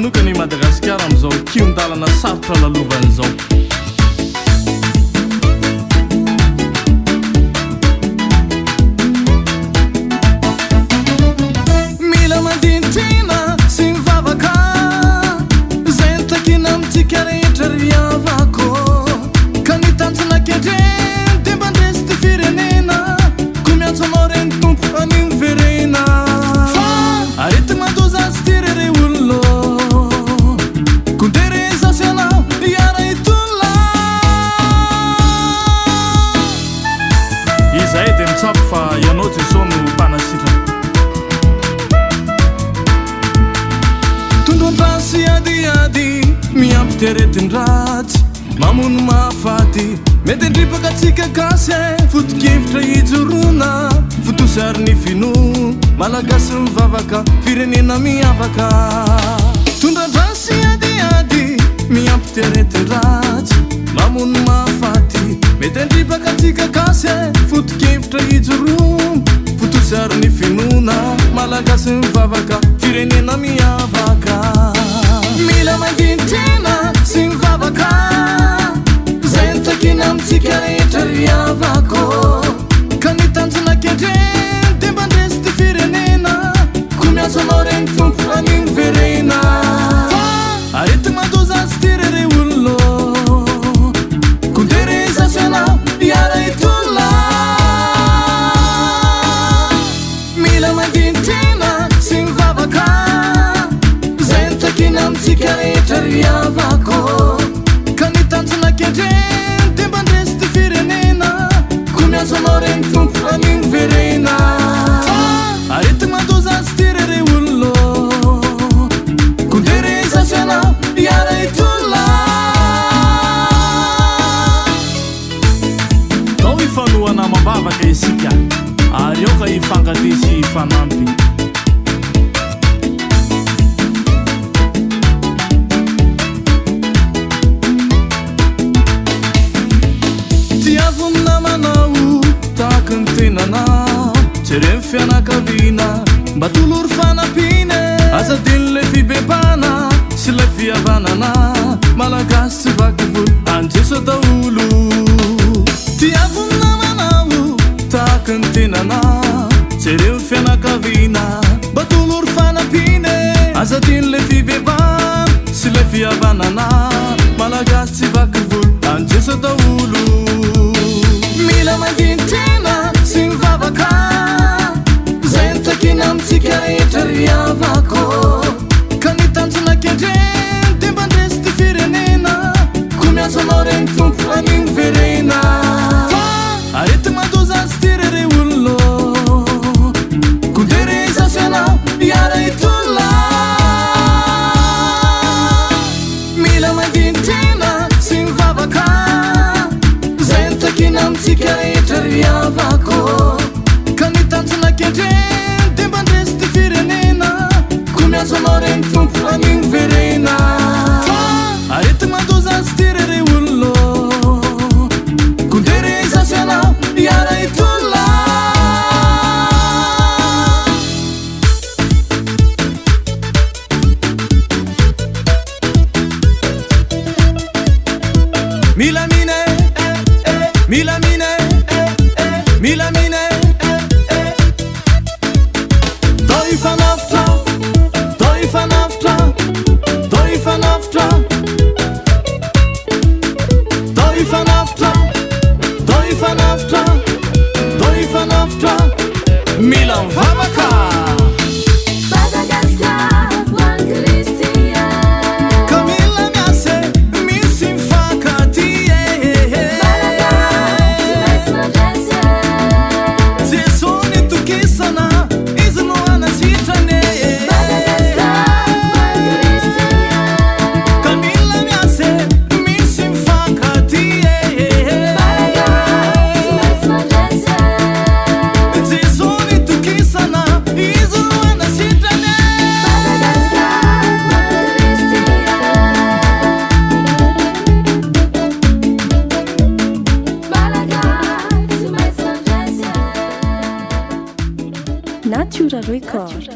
manokany Madagasikara am'izao kiondalana sarotra lalovan'izao. Mila mandinitrina sy mivavaka zay nitakina amitsika rehetra riavako ka nitanjona ketreny de mba ndresy ty firenena ko miantso anao reny tompo aniny verena arety mandoza azy ty rere olona kondere zasy anao iara itolona izay de mitsapy fa ianao Jeso no mpanasitrana tondron-drasy adiady miampy teretin-dratsy mamono mahafaty mety ndripaka atsika gasy foto-kevitra hijorona fotosary ny fino malagasy mivavaka firenena miavaka tondron-drasy adiady miampy teretin-dratsy mamono mahafaty mety ndripaka atsika gasy foto-kevitra hijorona fotosary ny finona malagasy mivavaka firenena miavaka mila mandinitrina sy mivavaka zay nitakina amitsika rehetra riavako ka nitanjona ketreny de mba ndresy ty firenena ko miantso anao reny tompo aniny verena arety mandoza azy ty rere olona kondere zasy anao iara itolona mila mandinitrina sy mivavaka zay nitakina amitsika rehetra riavako ka nitanjona ketreny de mba ndresy ty firenena ko miantso anao reny tompo aniny verena arety mandoza azy ty rere olona kondere zasy anao iara itolona tao ifanohana mambavaka isika ary ao ka ifankatesy fanampy tiavony namanao tahaka ny tenanao jereny fianakaviana mba tolory fanampiny azadiny le fibebana sy le fihavanana malagasy tsy vakivolo anjeso daolo tiavony namanao tahaka ny tenanao jereny fianakaviana mba tolory fanampiny azadiny le fibebana sy le fihavanana malagasy tsy vakivolo anjeso daolo mila mandinitrina sy mivavaka zay nitakina amitsika rehetra riavako ka nitanjona ketreny de mba ndresy ty firenena ko miantso anao reny tompo aniny verena arety mandoza azy ty rere olona kondere zasy anao iara itolona mila mandinitrina sy mivavaka zay nitakina amitsika rehetra riavako ka nitanjona ketreny de mba ndresy ty firenena ko miantso anao reny tompo aniny verena arety mandoza azy ty rere olona kondere zasy anao iara itolona milamine milamine milamine do ifanafitra do ifanafitra do ifanafitra do ifanafitra do ifanafitra do ifanafitra mila mivavaka Natura Record.